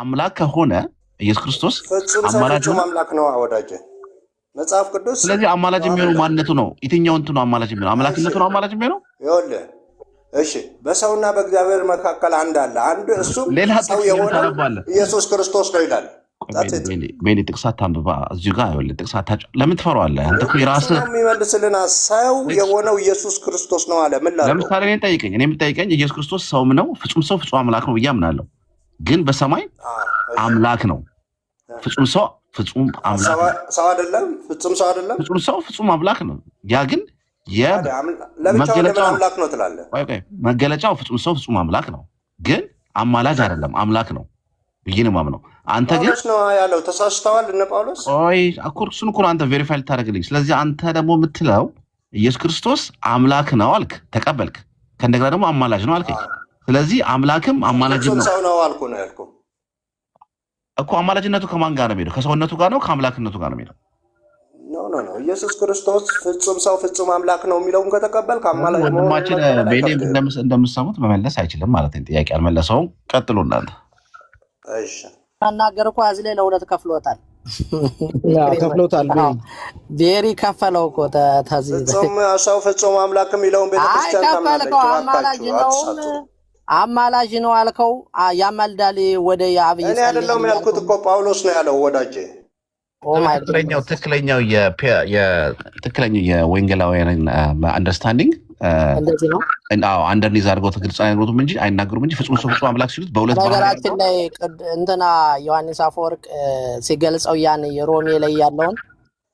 አምላክ ከሆነ ኢየሱስ ክርስቶስ አማላጅ ነው አምላክ ነው ወዳጄ መጽሐፍ ቅዱስ ስለዚህ አማላጅ የሚሆነው ማንነቱ ነው የትኛው እንትኑ አማላጅ የሚሆነው አምላክነቱ ነው አማላጅ የሚሆነው ይኸውልህ እሺ በሰውና በእግዚአብሔር መካከል አንድ አለ አንድ እሱ ሰው የሆነ ኢየሱስ ክርስቶስ ነው ይላል በእኔ ጥቅሳት አንብባ እዚሁ ጋር ይኸውልህ ጥቅሳት ለምን ትፈራዋለህ አንተ እኮ የራስህ የሚመልስልና ሰው የሆነው ኢየሱስ ክርስቶስ ነው አለ ምን ላለው ለምሳሌ እኔ የምጠይቀኝ ኢየሱስ ክርስቶስ ሰውም ነው ፍጹም ሰው ፍጹም አምላክ ነው ብዬ አምናለሁ ግን በሰማይ አምላክ ነው ፍጹም ሰው ፍጹም አምላክ ሰው አይደለም ፍጹም ሰው አይደለም ፍጹም ሰው ፍጹም አምላክ ነው ያ ግን ለምቻው አምላክ ነው ትላለህ መገለጫው ፍጹም ሰው ፍጹም አምላክ ነው ግን አማላጅ አይደለም አምላክ ነው ብዬ ነው የማምነው አንተ ግን ነው ያለው ተሳስተዋል እነ ጳውሎስ እሱን እኮ አንተ ቬሪፋይ ልታደርግልኝ ስለዚህ አንተ ደግሞ የምትለው ኢየሱስ ክርስቶስ አምላክ ነው አልክ ተቀበልክ ከእንደገና ደግሞ አማላጅ ነው አልከኝ ስለዚህ አምላክም አማላጅም ነው ሰው ነው አልኩ ነው ያልኩ እኮ አማላጅነቱ ከማን ጋር ነው የሚሄደው ከሰውነቱ ጋር ነው ከአምላክነቱ ጋር ነው የሚሄደው ኖ ኢየሱስ ክርስቶስ ፍጹም ሰው ፍጹም አምላክ ነው የሚለውን ከተቀበልክ አማላጅ ነው ወንድማችን በእኔ እንደምትሰሙት መመለስ አይችልም ማለት ነው ጥያቄ አልመለሰውም ቀጥሉ እናንተ እሺ አናገር እኮ አዝለ ለሁለት ከፍሎታል ከፍሎታል ቤሪ ከፈለው እኮ ተዚህ ሰው ፍጹም አምላክ የሚለውን ቤተክርስቲያን ታምናለች አማላጅ ነው አልከው ያማልዳል ወደ ያብ እኔ አይደለም ያልኩት እኮ ጳውሎስ ነው ያለው ወዳጄ ትክክለኛው የወንጌላውያን አንደርስታንዲንግ እንደዚህ ነው አንደርኒዝ አድርገው ተግልጽ አይነግሩትም እንጂ አይናገሩም እንጂ ፍጹም ሰው ፍጹም አምላክ ሲሉት በሁለት ነገራችን ላይ እንትና ዮሐንስ አፈወርቅ ሲገልጸው ያን የሮሜ ላይ ያለውን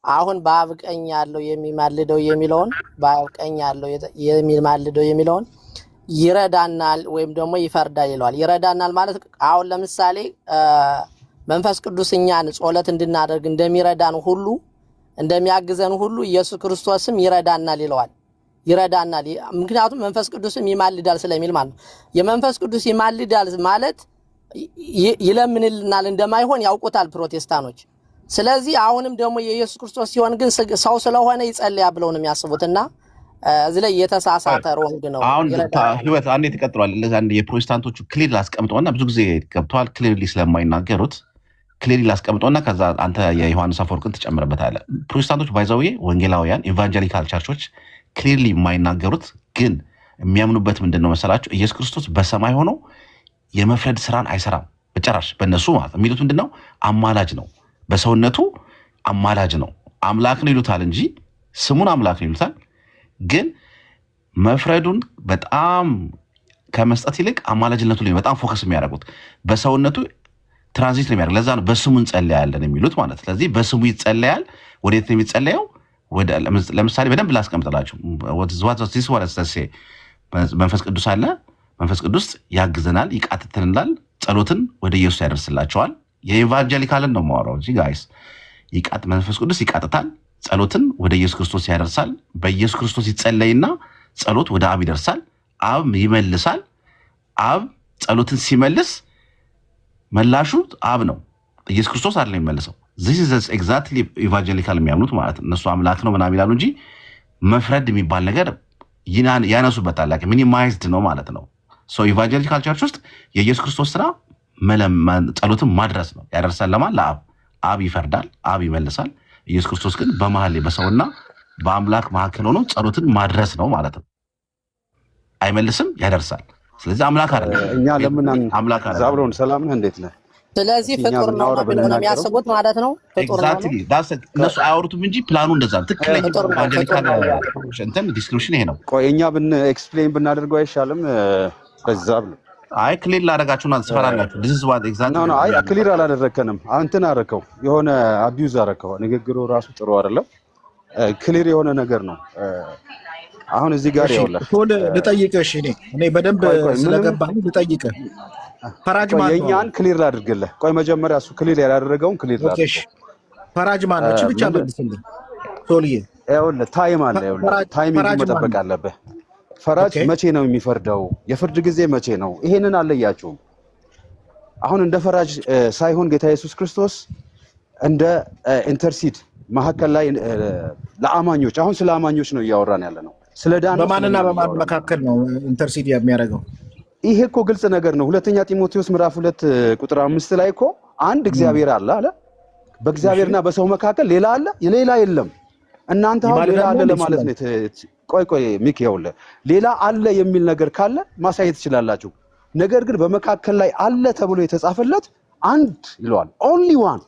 አሁን በአብ ቀኝ ያለው የሚማልደው የሚለውን በአብ ቀኝ ያለው የሚማልደው የሚለውን ይረዳናል ወይም ደግሞ ይፈርዳል ይለዋል ይረዳናል ማለት አሁን ለምሳሌ መንፈስ ቅዱስ እኛን ጾለት እንድናደርግ እንደሚረዳን ሁሉ እንደሚያግዘን ሁሉ ኢየሱስ ክርስቶስም ይረዳናል ይለዋል ይረዳናል ምክንያቱም መንፈስ ቅዱስም ይማልዳል ስለሚል ማለት ነው የመንፈስ ቅዱስ ይማልዳል ማለት ይለምንልናል እንደማይሆን ያውቁታል ፕሮቴስታኖች ስለዚህ አሁንም ደግሞ የኢየሱስ ክርስቶስ ሲሆን ግን ሰው ስለሆነ ይጸልያ ብለው ነው የሚያስቡትና እዚህ ላይ የተሳሳተ ሮንግ ነው አሁን ህይወት አንዴ ተቀጥሯል ለዛ አንዴ የፕሮቴስታንቶቹ ክሊር ላስቀምጠውና ብዙ ጊዜ ገብተዋል ክሊርሊ ስለማይናገሩት ክሊርሊ ላስቀምጠውና ከዛ አንተ የዮሐንስ አፈወርቅን ትጨምርበታለህ ፕሮቴስታንቶች ባይዘው ወንጌላውያን ኢቫንጀሊካል ቸርቾች ክሊርሊ የማይናገሩት ግን የሚያምኑበት ምንድነው መሰላችሁ ኢየሱስ ክርስቶስ በሰማይ ሆኖ የመፍረድ ስራን አይሰራም በጭራሽ በእነሱ ማለት የሚሉት ምንድነው አማላጅ ነው በሰውነቱ አማላጅ ነው አምላክ ነው ይሉታል እንጂ ስሙን አምላክ ነው ይሉታል ግን መፍረዱን በጣም ከመስጠት ይልቅ አማላጅነቱ ላይ በጣም ፎከስ የሚያደርጉት በሰውነቱ ትራንዚት ነው የሚያደርግ ለዛ ነው በስሙ እንጸልያለን የሚሉት ማለት ስለዚህ በስሙ ይጸልያል ወዴት ነው የሚጸልየው ወደ ለምሳሌ በደንብ ላስቀምጥላችሁ መንፈስ ቅዱስ አለ መንፈስ ቅዱስ ያግዘናል ይቃትተናል ጸሎትን ወደ ኢየሱስ ያደርስላቸዋል የኢቫንጀሊካልን ነው የማወራው እዚህ ጋይስ መንፈስ ቅዱስ ይቃትታል ጸሎትን ወደ ኢየሱስ ክርስቶስ ያደርሳል በኢየሱስ ክርስቶስ ይጸለይና ጸሎት ወደ አብ ይደርሳል አብ ይመልሳል አብ ጸሎትን ሲመልስ መላሹ አብ ነው ኢየሱስ ክርስቶስ አይደለም የሚመልሰው this is exactly evangelical የሚያምኑት ማለት እነሱ አምላክ ነው ምናምን ይላሉ እንጂ መፍረድ የሚባል ነገር ያነሱበታል like minimized ነው ማለት ነው so evangelical church ውስጥ የኢየሱስ ክርስቶስ ስራ ጸሎትን ማድረስ ነው ያደርሳል ለማን ለአብ አብ ይፈርዳል አብ ይመልሳል ኢየሱስ ክርስቶስ ግን በመሃል በሰውና በአምላክ መካከል ሆኖ ጸሎትን ማድረስ ነው ማለት ነው አይመልስም ያደርሳል ስለዚህ አምላክ አይደለም እኛ ለምን አምላክ አይደለም ዛብሮን ሰላም ነህ እንዴት ነህ ስለዚህ ፍጡር ነው ብለው ነው የሚያስቡት ማለት ነው ፍጡር ነው እነሱ አያወሩትም እንጂ ፕላኑ እንደዛ ትክክለኛ ኢቫንጀሊካል እንትን ዲስክሪፕሽን ይሄ ነው ቆይ እኛ ኤክስፕሌን ብናደርገው አይሻልም በዛብ አይ ክሊር ላደረጋችሁና ትፈራላችሁ this is what exactly ነው አይ ክሊር አላደረከንም አንተን አረከው የሆነ አቢዩዝ አረከው ንግግሩ ራሱ ጥሩ አይደለም ክሊር የሆነ ነገር ነው አሁን እዚህ ጋር ይኸውልህ ቶል ልጠይቅሽ እኔ በደንብ ስለገባኝ ልጠይቅህ ፈራጅ ማን ነው የኛን ክሊር ላድርግልህ ቆይ መጀመሪያ እሱ ክሊር ያላደረገውን ክሊር ላድርግ ፈራጅ ማን ነው ብቻ መልስልኝ ቶልዬ ይኸውልህ ታይም አለ ይኸውልህ ታይሚንግ መጠበቅ አለብህ ፈራጅ መቼ ነው የሚፈርደው የፍርድ ጊዜ መቼ ነው ይሄንን አለያችሁም አሁን እንደ ፈራጅ ሳይሆን ጌታ ኢየሱስ ክርስቶስ እንደ ኢንተርሲድ መሐከል ላይ ለአማኞች አሁን ስለ አማኞች ነው እያወራን ያለነው ስለ ዳን በማንና በማን መካከል ነው ኢንተርሲድ የሚያደርገው ይሄ እኮ ግልጽ ነገር ነው። ሁለተኛ ጢሞቴዎስ ምዕራፍ 2 ቁጥር 5 ላይ እኮ አንድ እግዚአብሔር አለ አለ። በእግዚአብሔርና በሰው መካከል ሌላ አለ? ሌላ የለም። እናንተ አሁን ሌላ አለ ለማለት ነው። ቆይ ሚክ ይኸውልህ፣ ሌላ አለ የሚል ነገር ካለ ማሳየት ትችላላችሁ። ነገር ግን በመካከል ላይ አለ ተብሎ የተጻፈለት አንድ ይለዋል፣ ኦንሊ ዋን።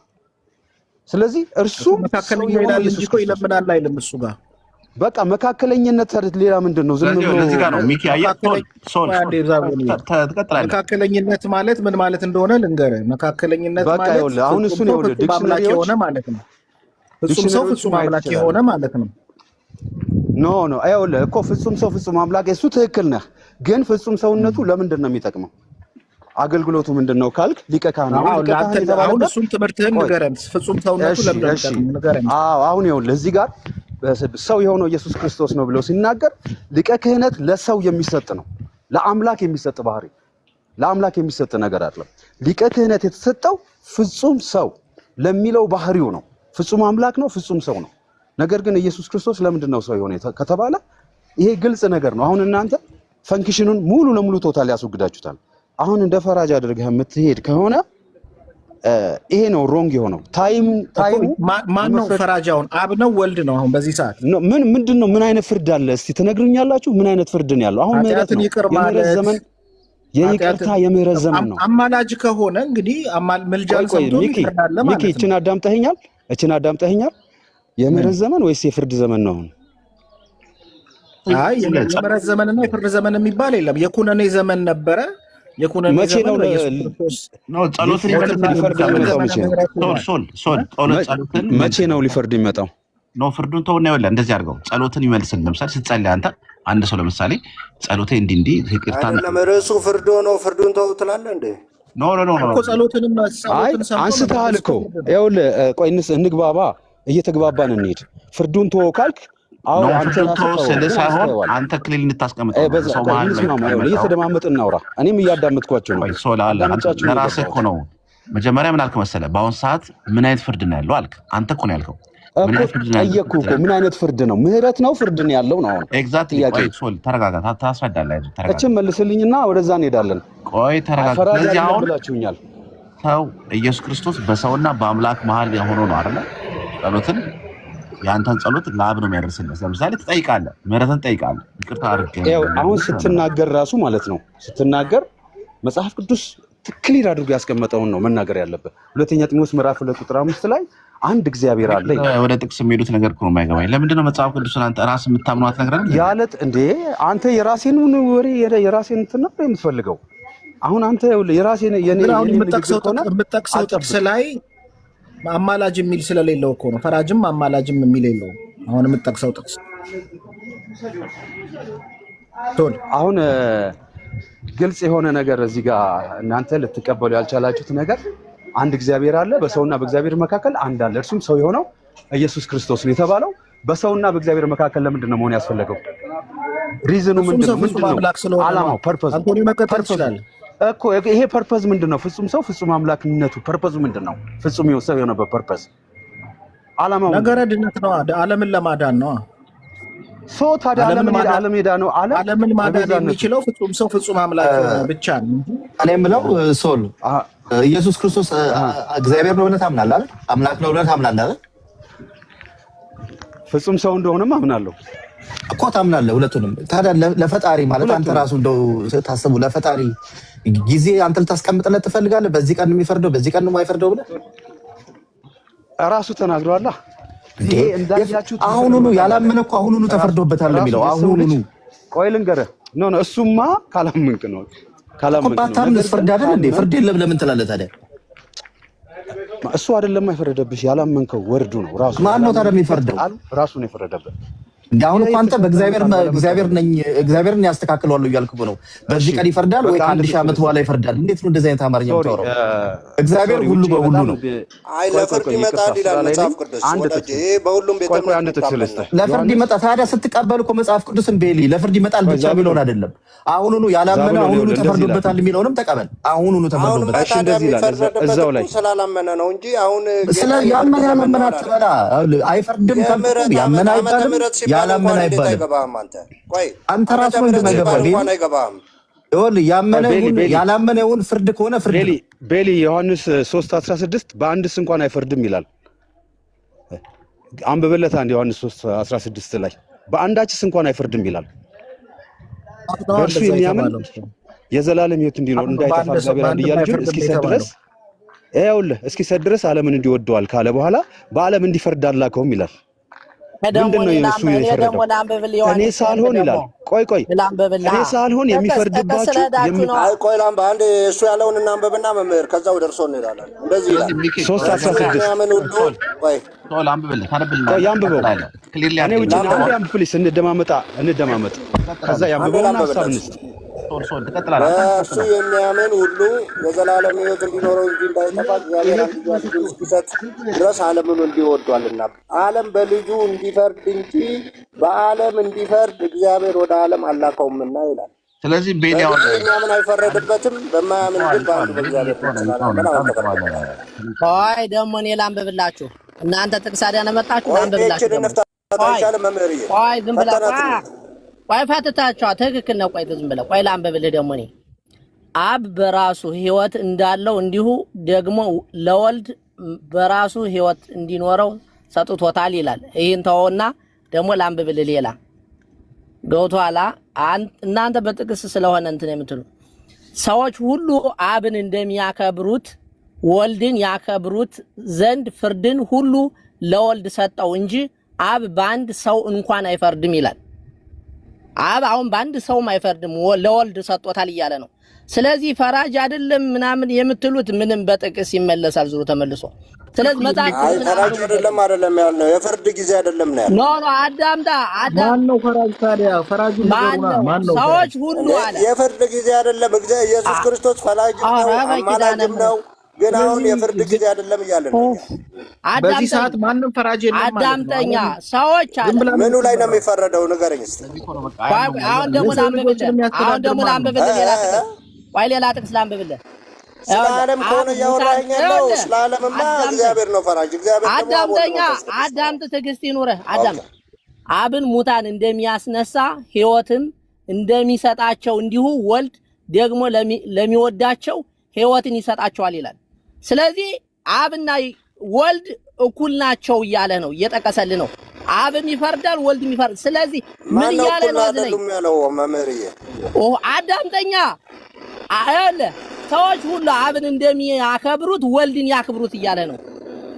ስለዚህ እርሱም መካከለኛ ይላል እንጂ እኮ ይለምናል አይልም እሱ ጋር። በቃ መካከለኝነት ሌላ ምንድን ነው? ዝም ብሎ ለዚህ ጋር ነው ሚኪ መካከለኝነት ማለት ምን ማለት እንደሆነ ልንገርህ። መካከለኝነት ማለት አሁን እሱን ይኸውልህ ዲክሽነሪ የሆነ ማለት ነው። ፍጹም ሰው ፍጹም አምላክ የሆነ ማለት ነው። ኖ ይኸውልህ እኮ ፍጹም ሰው ፍጹም አምላክ እሱ ትክክል ነህ። ግን ፍጹም ሰውነቱ ለምንድን ነው የሚጠቅመው? አገልግሎቱ ምንድነው ካልክ ሊቀ ካህናት አሁን እሱን ትምህርትህን ንገረን። ፍጹም ሰውነቱ ለምንድን ነው ንገረን። አሁን ይኸውልህ እዚህ ጋር ሰው የሆነው ኢየሱስ ክርስቶስ ነው ብለው ሲናገር ሊቀ ክህነት ለሰው የሚሰጥ ነው። ለአምላክ የሚሰጥ ባህሪ፣ ለአምላክ የሚሰጥ ነገር አይደለም። ሊቀ ክህነት የተሰጠው ፍጹም ሰው ለሚለው ባህሪው ነው። ፍጹም አምላክ ነው፣ ፍጹም ሰው ነው። ነገር ግን ኢየሱስ ክርስቶስ ለምንድን ነው ሰው የሆነ ከተባለ ይሄ ግልጽ ነገር ነው። አሁን እናንተ ፈንክሽኑን ሙሉ ለሙሉ ቶታል ያስወግዳችሁታል። አሁን እንደ ፈራጅ አድርገህ የምትሄድ ከሆነ ይሄ ነው ሮንግ የሆነው። ታይም ማን ነው ፈራጃውን? አብ ነው ወልድ ነው? አሁን በዚህ ሰዓት ምንድነው? ምን አይነት ፍርድ አለ? እስቲ ትነግሩኛላችሁ? ምን አይነት ፍርድ ነው ያለው? አሁን የምህረት ዘመን የይቅርታ የምህረት ዘመን ነው። አማላጅ ከሆነ እንግዲህ ምልጃን ሰምቶ ይፈርዳል ማለት ነው። እቺን አዳምጠኸኛል? የምህረት ዘመን ወይስ የፍርድ ዘመን ነው? አይ የምህረት ዘመንና የፍርድ ዘመን የሚባል የለም። የኩነኔ ዘመን ነበረ። መቼ ነው ሊፈርድ የሚመጣው? ነው ፍርዱን ተውና ይወላ እንደዚህ አድርገው ጸሎትን ይመልስን። ለምሳሌ ስትጸልይ አንተ አንድ ሰው ለምሳሌ ጸሎቴ እንዲህ ይቅርታ ለመረሱ ፍርዶ ነው ፍርዱን ተው ትላለህ እንዴ? ኖ እኮ ጸሎትንም አንስተሃል እኮ። ይኸውልህ ቆይ እንግባባ፣ እየተግባባን እንሂድ። ፍርዱን ተወው ካልክ አሁን አንተ ሳይሆን አንተ ክሊል እንድታስቀምጠው ሰው ማለት ነው። እየተደማመጥን እናውራ። እኔም እያዳመጥኳቸው ነው። ለራስህ እኮ ነው። መጀመሪያ ምን አልክ መሰለህ? በአሁን ሰዓት ምን አይነት ፍርድ ነው ያለው አልክ። አንተ እኮ ነው ያልከው። ጠየቅኩህ እኮ ምን አይነት ፍርድ ነው? ምህረት ነው ፍርድ ነው ያለው ነው? አሁን ኤግዛክትሊ። ቆይ ሶል ተረጋጋ፣ ታስረዳለህ። ተረጋጋ፣ እቺ መልስልኝና ወደዛ እንሄዳለን። ቆይ ተረጋጋ። ስለዚህ አሁን ብላችሁኛል። ሰው ኢየሱስ ክርስቶስ በሰውና በአምላክ መሀል የሆነው ነው አይደል? ጸሎትን ያንተን ጸሎት ለአብ ነው የሚያደርስልህ። ለምሳሌ ትጠይቃለህ፣ ምህረትን ትጠይቃለህ፣ ይቅርታ አድርግ። አሁን ስትናገር ራሱ ማለት ነው ስትናገር መጽሐፍ ቅዱስ ትክክል አድርጎ ያስቀመጠውን ነው መናገር ያለብህ። ሁለተኛ ጢሞቴዎስ ምዕራፍ 2 ቁጥር 5 ላይ አንድ እግዚአብሔር አለ። ወደ ጥቅስ የሚሄዱት ነገር እኮ ነው የማይገባኝ። ለምንድን ነው መጽሐፍ ቅዱስን አንተ ራስህ የምታምነው አትነግረንም? ያለት እንዴ አንተ የራሴን ወሬ የራሴን እንትን ነው የምትፈልገው። አሁን አንተ የራሴን የምጠቅሰው ጥቅስ ላይ አማላጅ የሚል ስለሌለው እኮ ነው። ፈራጅም አማላጅም የሚል የለው። አሁን የምጠቅሰው ጥቅስ አሁን ግልጽ የሆነ ነገር እዚህ ጋር እናንተ ልትቀበሉ ያልቻላችሁት ነገር አንድ እግዚአብሔር አለ፣ በሰውና በእግዚአብሔር መካከል አንድ አለ፣ እርሱም ሰው የሆነው ኢየሱስ ክርስቶስ ነው የተባለው። በሰውና በእግዚአብሔር መካከል ለምንድን ነው መሆን ያስፈለገው? ሪዝኑ ምንድን ነው? ዓላማው ፐርፐዝ እኮ ይሄ ፐርፐዝ ምንድን ነው? ፍጹም ሰው ፍጹም አምላክነቱ ፐርፐዙ ምንድን ነው? ፍጹም ሰው የሆነበት ፐርፐዝ ዓላማው ነገረ ድነት ነው፣ ዓለምን ለማዳን ነው። ሶ ታዲያ ዓለም ሄዳ ነው ዓለምን ማዳን የሚችለው ፍጹም ሰው ፍጹም አምላክ ብቻ ነው። እኔ የምለው ሶል ኢየሱስ ክርስቶስ እግዚአብሔር ነው ብለህ ታምናለህ አይደል? አምላክ ነው ብለህ ታምናለህ አይደል? ፍጹም ሰው እንደሆነም አምናለሁ እኮ ታምናለህ ሁለቱንም። ታዲያ ለፈጣሪ ማለት አንተ ራሱ እንደው ታስቡ ለፈጣሪ ጊዜ አንተ ልታስቀምጥለት ትፈልጋለህ? በዚህ ቀን የሚፈርደው በዚህ ቀን የማይፈርደው ብለህ ራሱ ተናግሯል። ይሄ እንዳያችሁት አሁኑኑ ያላመነ እኮ አሁኑኑ ተፈርዶበታል የሚለው አሁኑኑ። ቆይ ልንገርህ፣ ኖ እሱማ ካላመንክ ነው። ካላመንክ ነው ፍርድ አይደል እንዴ? ፍርድ የለም ለምን ትላለህ ታዲያ? እሱ አይደለም የፈረደብሽ፣ ያላመንከው ወርዱ ነው ራሱ። ማን ነው ታዲያ የሚፈርደው? ራሱ ነው የፈረደበት። አሁን እኮ አንተ እግዚአብሔርን ያስተካክለዋለሁ እያልክ ነው። በዚህ ቀን ይፈርዳል ወይ ከ1000 ዓመት በኋላ ይፈርዳል? እንዴት ነው እንደዚህ አይነት አማርኛ የምታወራው? እግዚአብሔር ሁሉ በሁሉ ነው። አይ ለፍርድ ይመጣል ይላል መጽሐፍ ቅዱስ። ወዳጄ በሁሉም ቤተ ለፍርድ ይመጣል። ታዲያ ስትቀበል እኮ መጽሐፍ ቅዱስን ቤሊ ለፍርድ ይመጣል ብቻ የሚለውን አይደለም። አሁኑኑ ያላመነ አሁኑኑ ተፈርዶበታል የሚለውንም ተቀበል። አሁኑኑ ተፈርዶበታል እንደዚህ ይላል እዛው ላይ ስላላመነ ነው እንጂ አሁን ስለ ያመነ አትበላ። አይፈርድም ካልኩ ያመነ አይባልም ያላመነ አይባልም። አንተ ራስህ እንደማይገባ ይኸውልህ ያመነውን ያላመነውን ፍርድ ከሆነ ፍርድ ቤሊ ዮሐንስ 3:16 በአንድስ እንኳን አይፈርድም ይላል። አንብበለት አንድ ዮሐንስ 3:16 ላይ በአንዳችስ እንኳን አይፈርድም ይላል። በእርሱ የሚያምን የዘላለም ሕይወት እንዲኖር እንዳይጠፋ እግዚአብሔር አንድያ ልጁን እስኪሰጥ ድረስ ይኸውልህ እስኪሰጥ ድረስ ዓለምን እንዲወደዋል ካለ በኋላ በዓለም እንዲፈርድ አላከውም ይላል። ምንድነው የእሱ የፈረደው? እኔ ሳልሆን ይላል። ቆይ እኔ ሳልሆን የሚፈርድባችሁ ቆይ ላምባ አንድ እሱ ያለውን እናንብብና መምህር ከዛው ደርሶ እንሄዳለን። እንደዚህ ይላል 3:16 ያመን ሁሉ ቆይ ላምብብልህ ታነብልህ ያንብበው። እኔ ውጪ አንድ ያንብ ፕሊስ፣ እንደማመጥ ከዛ ያንብበውና ሐሳብ እንስጥ። እሱ የሚያምን ሁሉ የዘላለም ሕይወት እንዲኖረው እንጂ እንዳይጠፋ እግዚአብሔር አንድያ ልጁን እስኪሰጥ ድረስ ዓለምን እንዲወዷልና ዓለም በልጁ እንዲፈርድ እንጂ በዓለም እንዲፈርድ እግዚአብሔር ወደ ዓለም አላከውምና ይላል። ስለዚህ የሚያምን አይፈረድበትም፣ በማያምን ግን በአንዱ በእግዚአብሔር ቆይ ደግሞ እኔ ላንብብላችሁ። እናንተ ጥቅስ አዲያ ነመጣችሁ ላንብብላችሁ። ቆይ ዝም ብለህ ቆይ ፈትታችኋ ትክክል ነው። ቆይ ዝም ብለህ ቆይ ላንብብልህ። ደግሞ እኔ አብ በራሱ ሕይወት እንዳለው እንዲሁ ደግሞ ለወልድ በራሱ ሕይወት እንዲኖረው ሰጥቶታል ይላል። ይህን ተወውና ደግሞ ላንብብልህ። ሌላ ገብቶሃል? እናንተ በጥቅስ ስለሆነ እንትን የምትሉ ሰዎች ሁሉ አብን እንደሚያከብሩት ወልድን ያከብሩት ዘንድ ፍርድን ሁሉ ለወልድ ሰጠው እንጂ አብ በአንድ ሰው እንኳን አይፈርድም ይላል። አብ አሁን በአንድ ሰውም አይፈርድም ለወልድ ሰጥቶታል እያለ ነው። ስለዚህ ፈራጅ አይደለም ምናምን የምትሉት ምንም በጥቅስ ይመለሳል ዙሩ ተመልሶ። ስለዚህ መጣች ፈራጅ አይደለም ያልነው የፍርድ ጊዜ አይደለም ነው ያልነው። ኖ አዳምጣ ማን ነው ፈራጅ ታዲያ? ፈራጁ ማን ነው? ሰዎች ሁሉ አለ የፍርድ ጊዜ አይደለም። ኢየሱስ ክርስቶስ ፈራጅ ነው፣ አማላጅም ነው። ግን አሁን የፍርድ ጊዜ አይደለም እያለ ነው። በዚህ ሰዓት ማንም ፈራጅ የለም ማለት ነው። አዳምጠኛ ሰዎች አለ ምኑ ላይ ነው የሚፈረደው? ንገረኝ እስቲ። አሁን ደግሞ ላንብብልህ ሌላ ጥቅስ ላንብብልህ። ስለ ዓለም ከሆነ እያወራኝ ያለው ስለ ዓለምማ እግዚአብሔር ነው ፈራጅ። እግዚአብሔር አዳምጠኛ አዳምጥ፣ ትዕግስት ይኑርህ። አዳምጥ። አብን ሙታን እንደሚያስነሳ ሕይወትም እንደሚሰጣቸው እንዲሁ ወልድ ደግሞ ለሚወዳቸው ሕይወትን ይሰጣቸዋል ይላል። ስለዚህ አብና ወልድ እኩል ናቸው እያለ ነው፣ እየጠቀሰልህ ነው። አብም ይፈርዳል፣ ወልድም ይፈርዳል። ስለዚህ ምን እያለ ነው? አይደለም ያለው መምህርዬ። አዳምጠኛ አለ ሰዎች ሁሉ አብን እንደሚያከብሩት ወልድን ያክብሩት እያለ ነው።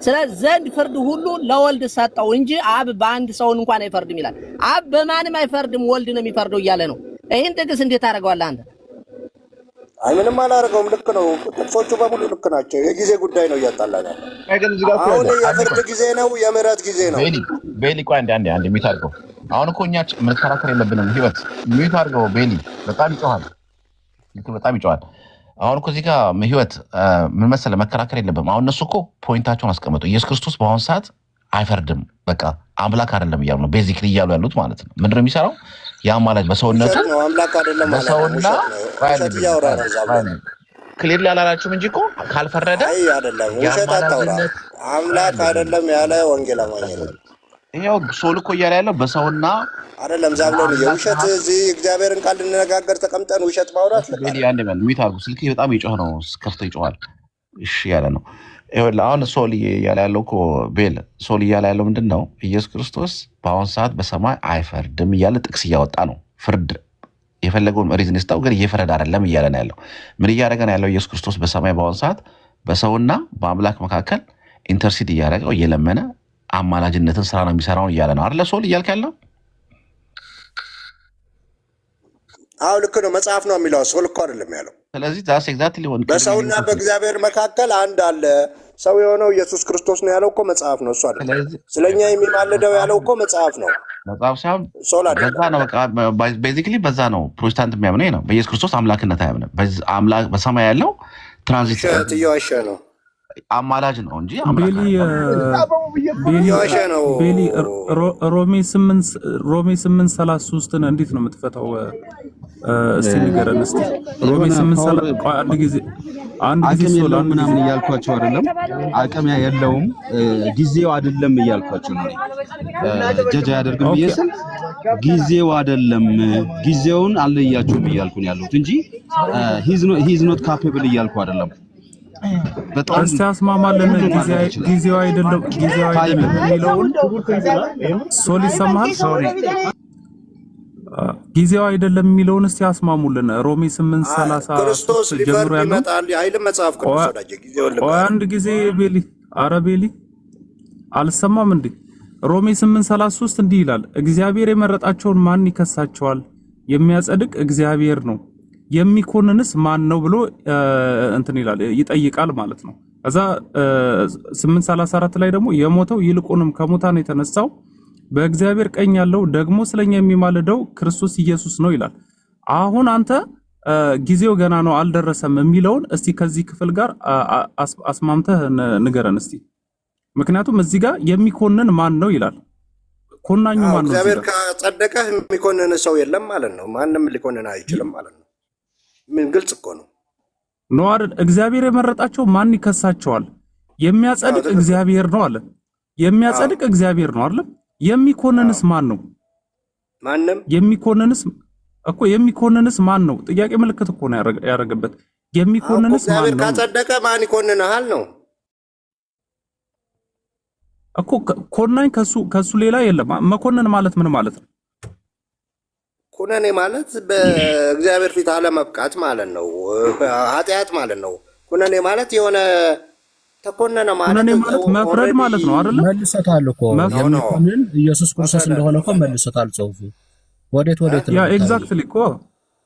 ስለዚህ ዘንድ ፍርድ ሁሉ ለወልድ ሰጠው እንጂ አብ በአንድ ሰው እንኳን አይፈርድም ይላል። አብ በማንም አይፈርድም፣ ወልድ ነው የሚፈርደው እያለ ነው። ይህን ጥቅስ እንዴት ታደርገዋለህ አንተ? አይ ምንም አላደርገውም። ልክ ነው። ጥቅሶቹ በሙሉ ልክ ናቸው። የጊዜ ጉዳይ ነው እያጣላል። አሁን የፍርድ ጊዜ ነው፣ የምህረት ጊዜ ነው። ቤሊ ቆይ አንዴ የሚታርገው አሁን እኮ እኛ መከራከር የለብንም። ህይወት የሚታርገው ቤሊ በጣም ይጮሃል። አሁን እኮ እዚህ ጋር ህይወት ምን መሰለህ መከራከር የለብንም። አሁን እነሱ እኮ ፖይንታቸውን አስቀመጡ። ኢየሱስ ክርስቶስ በአሁኑ ሰዓት አይፈርድም፣ በቃ አምላክ አይደለም እያሉ ነው ቤዚክሊ እያሉ ያሉት ማለት ነው። ምንድነው የሚሰራው? ያ ማለት በሰውነቱ አምላክ አይደለም ማለት ነው። ክሊር ያላላችሁም እንጂ እኮ ካልፈረደ አይ አይደለም፣ ውሸት አታውራ። አምላክ አይደለም ያለ ወንጌል አማኝ ነው። ይሄው ሶል እኮ እያለ ያለው በሰውና አይደለም። ዛብሎን የውሸት እዚህ እግዚአብሔርን ቃል ልንነጋገር ተቀምጠን ውሸት ማውራት ቤሊ አንድ ማለት ሚት አድርጉ። ስልክ በጣም ይጮህ ነው፣ ከፍቶ ይጮሃል። እሺ ያለ ነው። ይኸውልህ አሁን ሶል እያለ ያለው እኮ ቤል ሶል እያለ ያለው ምንድን ነው? ኢየሱስ ክርስቶስ በአሁኑ ሰዓት በሰማይ አይፈርድም እያለ ጥቅስ እያወጣ ነው። ፍርድ የፈለገውን ሪዝን ይስጠው፣ ግን እየፈረድ አይደለም እያለ ነው ያለው። ምን እያደረገ ነው ያለው? ኢየሱስ ክርስቶስ በሰማይ በአሁኑ ሰዓት በሰውና በአምላክ መካከል ኢንተርሲድ እያደረገው እየለመነ አማላጅነትን ስራ ነው የሚሰራውን እያለ ነው አይደለ? ሶል እያልክ ያለው አዎ ልክ ነው። መጽሐፍ ነው የሚለው፣ ሶል እኮ አይደለም ያለው። ስለዚህ ዛስ ኤግዛክትሊ ሆነ በሰውና በእግዚአብሔር መካከል አንድ አለ፣ ሰው የሆነው ኢየሱስ ክርስቶስ ነው ያለው እኮ መጽሐፍ ነው። እሱ አይደለም ስለኛ የሚማልደው ያለው እኮ መጽሐፍ ነው፣ መጽሐፍ ሳይሆን ሶል አይደለም። በዛ ነው በቃ ቤዚክሊ በዛ ነው ፕሮቴስታንት የሚያምነው ነው። በኢየሱስ ክርስቶስ አምላክነት አያምንም። አምላክ በሰማይ ያለው ትራንዚት እየዋሸ ነው። አማላጅ ነው እንጂ ቤሊ እየዋሸ ነው። ቤሊ ሮሜ 8:33 እንዴት ነው የምትፈታው? እስቲ ንገረን እስቲ። ሮሜ 8:33 አንድ ጊዜ አቅም የለውም ምናምን እያልኳቸው አይደለም። አቅም የለውም ጊዜው አይደለም እያልኳቸው ነው። ጀጃ ያደርግም ብዬ ስል ጊዜው አይደለም ጊዜውን አልለያችሁም እያልኩ ነው ያለሁት እንጂ ሂዝ ኖት ካፔብል እያልኩ አይደለም። በጣም እስቲ አስማማለን። ጊዜው አይደለም የሚለውን ሶሊ ሰማል ሶሪ ጊዜው አይደለም የሚለውን እስቲ አስማሙልን። ሮሜ 8:30 ክርስቶስ ሊፈርድ ይመጣል አይልም መጽሐፍ ቅዱስ ወዳጄ። ጊዜው አንድ ጊዜ ቤሊ ቤሊ አልሰማም እንዴ? ሮሜ 8:33 እንዲህ ይላል፣ እግዚአብሔር የመረጣቸውን ማን ይከሳቸዋል? የሚያጸድቅ እግዚአብሔር ነው፣ የሚኮንንስ ማን ነው ብሎ እንትን ይላል ይጠይቃል ማለት ነው። ከዛ 8:34 ላይ ደግሞ የሞተው ይልቁንም ከሙታን የተነሳው በእግዚአብሔር ቀኝ ያለው ደግሞ ስለኛ የሚማልደው ክርስቶስ ኢየሱስ ነው ይላል። አሁን አንተ ጊዜው ገና ነው አልደረሰም የሚለውን እስቲ ከዚህ ክፍል ጋር አስማምተህ ንገረን እስቲ። ምክንያቱም እዚህ ጋር የሚኮንን ማን ነው ይላል። ኮናኙ ማን ነው? እግዚአብሔር ካጸደቀ የሚኮንን ሰው የለም ማለት ነው። ማንም ሊኮንን አይችልም ማለት ነው። ምን ግልጽ እኮ ነው። ነው አይደል? እግዚአብሔር የመረጣቸው ማን ይከሳቸዋል? የሚያጸድቅ እግዚአብሔር ነው አለ። የሚያጸድቅ እግዚአብሔር ነው አይደል? የሚኮንንስ ማን ነው? ማንም የሚኮንንስ ማን ነው? ጥያቄ ምልክት እኮ ነው ያደረገበት። የሚኮንንስ ማን ነው? እግዚአብሔር ካጸደቀ ማን ይኮንንሃል ነው እኮ። ኮናኝ ከሱ ሌላ የለም። መኮንን ማለት ምን ማለት ነው? ኩነኔ ማለት በእግዚአብሔር ፊት አለመብቃት ማለት ነው። ኃጢአት ማለት ነው። ኩነኔ ማለት የሆነ ተኮነነ ማለት መፍረድ ማለት ነው አይደል? መልሰታል እኮ የሚኮንን ኢየሱስ ክርስቶስ እንደሆነ እኮ መልሰታል ጽሁፉ። ወዴት ያ ኤግዛክትሊ እኮ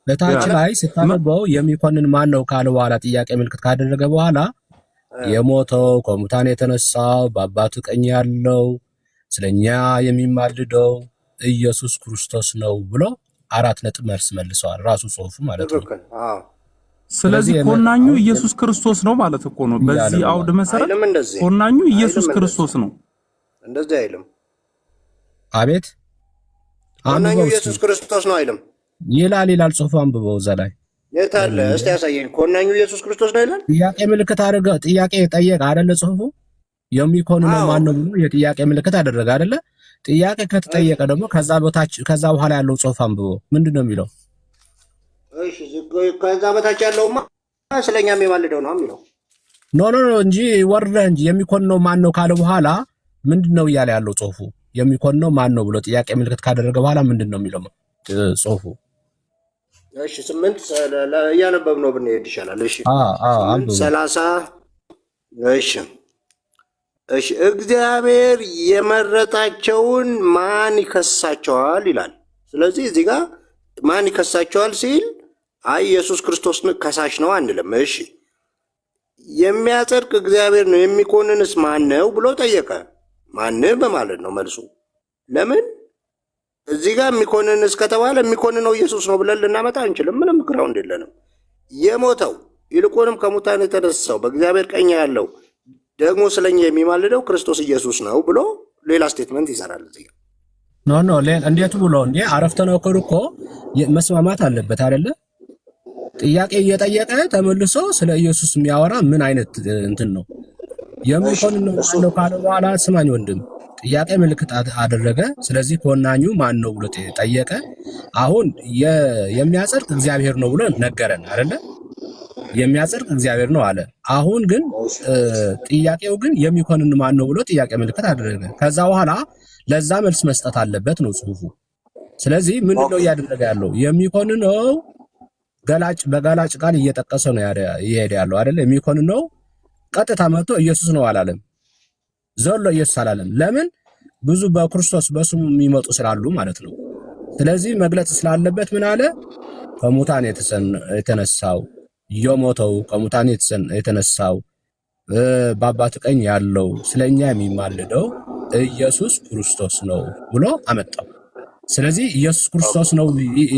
ለታች ላይ ስታነበው የሚኮንን ማን ነው ካለ በኋላ ጥያቄ ምልክት ካደረገ በኋላ የሞተው ከሙታን የተነሳው በአባቱ ቀኝ ያለው ስለኛ የሚማልደው ኢየሱስ ክርስቶስ ነው ብሎ 4 ነጥብ መልስ መልሰዋል ራሱ ጽሁፉ ማለት ነው። ስለዚህ ኮናኙ ኢየሱስ ክርስቶስ ነው ማለት እኮ ነው። በዚህ አውድ መሰረት ኮናኙ ኢየሱስ ክርስቶስ ነው። እንደዚህ አይልም። አቤት ኮናኙ ኢየሱስ ክርስቶስ ነው አይልም ይላል ጽሁፉ። አንብበው እዛ ላይ የት አለ? እስቲ ያሳየኝ። ኮናኙ ኢየሱስ ክርስቶስ ነው ይላል። ጥያቄ ምልክት አደረገ። ጥያቄ ጠየቀ አይደለ? ጽሁፉ የሚኮንን ማን ነው ብሎ የጥያቄ ምልክት አደረገ አይደለ? ጥያቄ ከተጠየቀ ደግሞ ከዛ በኋላ ያለው ጽሁፍ አንብበው ምንድነው የሚለው? እሺ ከዛ በታች ያለውማ ስለኛ የሚማልደው ነው የሚለው። ኖ እንጂ ወርደ እንጂ የሚኮንነው ማን ነው ካለ በኋላ ምንድነው እያለ ያለው ጽሁፉ? የሚኮንነው ማን ነው ብሎ ጥያቄ ምልክት ካደረገ በኋላ ምንድነው የሚለው ጽሁፉ? እሺ 8 እያነበብነው ብንሄድ ይሻላል። እሺ 30 እሺ እግዚአብሔር የመረጣቸውን ማን ይከሳቸዋል ይላል። ስለዚህ እዚህ ጋር ማን ይከሳቸዋል ሲል ኢየሱስ ክርስቶስ ከሳሽ ነው አንልም። እሺ የሚያጸድቅ እግዚአብሔር ነው፣ የሚኮንንስ ማን ነው ብሎ ጠየቀ። ማንም በማለት ነው መልሱ። ለምን እዚህ ጋር የሚኮንንስ ከተባለ የሚኮንነው ኢየሱስ ነው ብለን ልናመጣ አንችልም። ምንም ግራውንድ የለንም። የሞተው ይልቁንም ከሙታን የተነሳው በእግዚአብሔር ቀኝ ያለው ደግሞ ስለኛ የሚማልደው ክርስቶስ ኢየሱስ ነው ብሎ ሌላ ስቴትመንት ይሰራል እዚህ ጋር። ኖ እንዴት ብሎ እንዴ? አረፍተ ነገሩ እኮ መስማማት አለበት አይደለ? ጥያቄ እየጠየቀ ተመልሶ ስለ ኢየሱስ የሚያወራ ምን አይነት እንትን ነው? የሚኮንነው ማን ነው ካለ በኋላ ስማኝ ወንድም፣ ጥያቄ ምልክት አደረገ። ስለዚህ ኮናኙ ማን ነው ብሎ ጠየቀ። አሁን የሚያጸድቅ እግዚአብሔር ነው ብሎ ነገረን አይደለ? የሚያጸድቅ እግዚአብሔር ነው አለ። አሁን ግን ጥያቄው ግን የሚኮንን ማን ነው ብሎ ጥያቄ ምልክት አደረገ። ከዛ በኋላ ለዛ መልስ መስጠት አለበት ነው ጽሁፉ። ስለዚህ ምንድነው እያደረገ ያለው? የሚኮንነው በገላጭ ቃል እየጠቀሰ ነው ይሄድ ያለው አይደለ? የሚኮንነው ቀጥታ መጥቶ ኢየሱስ ነው አላለም። ዘሎ ኢየሱስ አላለም። ለምን? ብዙ በክርስቶስ በስሙ የሚመጡ ስላሉ ማለት ነው። ስለዚህ መግለጽ ስላለበት ምን አለ? ከሙታን የተነሳው የሞተው ከሙታን የተነሳው በአባቱ ቀኝ ያለው ስለኛ የሚማልደው ኢየሱስ ክርስቶስ ነው ብሎ አመጣው። ስለዚህ ኢየሱስ ክርስቶስ ነው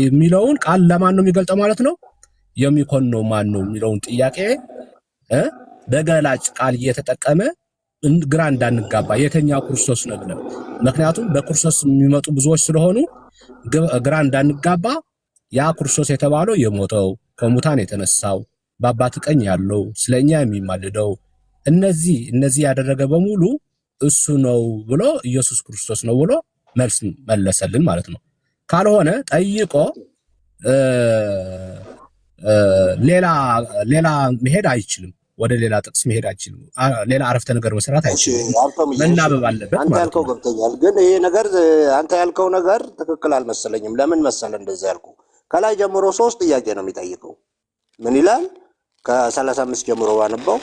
የሚለውን ቃል ለማን ነው የሚገልጠው ማለት ነው? የሚኮንነው ማን ነው የሚለውን ጥያቄ በገላጭ ቃል እየተጠቀመ ግራ እንዳንጋባ የተኛው ክርስቶስ ነው ብለን ምክንያቱም በክርስቶስ የሚመጡ ብዙዎች ስለሆኑ ግራ እንዳንጋባ ያ ክርስቶስ የተባለው የሞተው ከሙታን የተነሳው በአባት ቀኝ ያለው ስለኛ የሚማልደው እነዚህ ያደረገ በሙሉ እሱ ነው ብሎ ኢየሱስ ክርስቶስ ነው ብሎ መልስ መለሰልን ማለት ነው። ካልሆነ ጠይቆ ሌላ መሄድ አይችልም። ወደ ሌላ ጥቅስ መሄድ አይችልም። ሌላ አረፍተ ነገር መስራት አይችልም። መናበብ አለበት አንተ ያልከው ገብቶኛል። ግን ይሄ ነገር አንተ ያልከው ነገር ትክክል አልመሰለኝም። ለምን መሰለ እንደዚህ ያልኩ? ከላይ ጀምሮ 3 ጥያቄ ነው የሚጠይቀው። ምን ይላል? ከ35 ጀምሮ ባነበው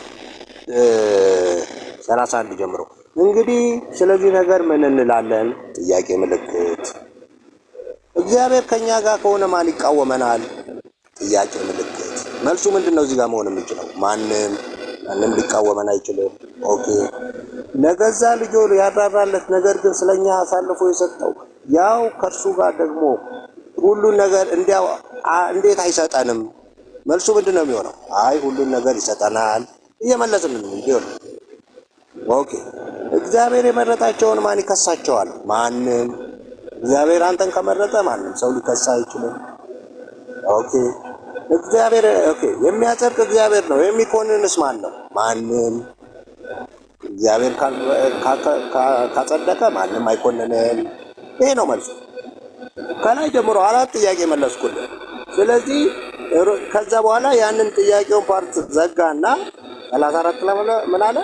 31 ጀምሮ እንግዲህ ስለዚህ ነገር ምን እንላለን? ጥያቄ ምልክት። እግዚአብሔር ከኛ ጋር ከሆነ ማን ይቃወመናል? ጥያቄ ምልክት። መልሱ ምንድነው? እዚህ ጋር መሆን የሚችለው ማንም ሊቃወመን አይችልም። ኦኬ። ለገዛ ልጁ ያራራለት ነገር ግን ስለኛ አሳልፎ የሰጠው ያው ከእርሱ ጋር ደግሞ ሁሉን ነገር እንዴት አይሰጠንም? መልሱ ምንድነው የሚሆነው? አይ ሁሉን ነገር ይሰጠናል። እየመለስን ነው እንዴው። ኦኬ። እግዚአብሔር የመረጣቸውን ማን ይከሳቸዋል? ማንም። እግዚአብሔር አንተን ከመረጠ ማንም ሰው ሊከሳ አይችልም። ኦኬ። እግዚአብሔር የሚያጸድቅ እግዚአብሔር ነው። የሚኮንንስ ማን ነው? ማንም። እግዚአብሔር ካጸደቀ ማንም አይኮንንም። ይሄ ነው መልሱ። ከላይ ጀምሮ 4 ጥያቄ መለስኩልህ። ስለዚህ ከዛ በኋላ ያንን ጥያቄውን ፓርት ዘጋና 34 ላይ ምን አለ?